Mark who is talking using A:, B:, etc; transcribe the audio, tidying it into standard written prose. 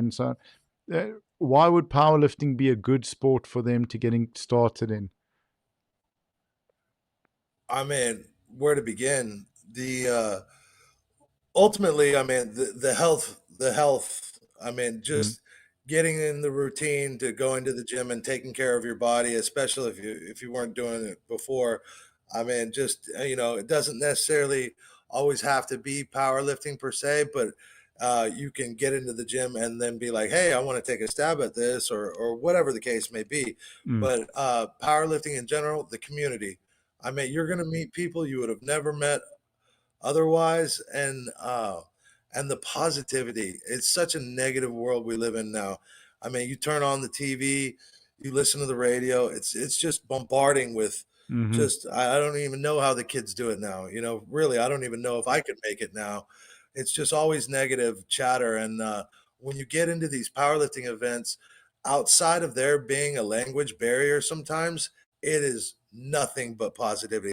A: and so on. Why would powerlifting be a good sport for them to getting started in?
B: I mean, where to begin? The ultimately, I mean, the health. I mean,
A: Mm,
B: just getting in the routine to going to the gym and taking care of your body, especially if you weren't doing it before. I mean, just it doesn't necessarily always have to be powerlifting per se, but you can get into the gym and then be like, hey, I want to take a stab at this, or whatever the case may be.
A: mm,
B: But powerlifting in general, the community. I mean, you're going to meet people you would have never met otherwise, and the positivity. It's such a negative world we live in now. I mean, you turn on the TV, you listen to the radio, it's just bombarding with
A: mhm,
B: just I don't even know how the kids do it now. Really, I don't even know if I could make it now. It's just always negative chatter. And when you get into these powerlifting events, outside of there being a language barrier sometimes, it is nothing but positivity.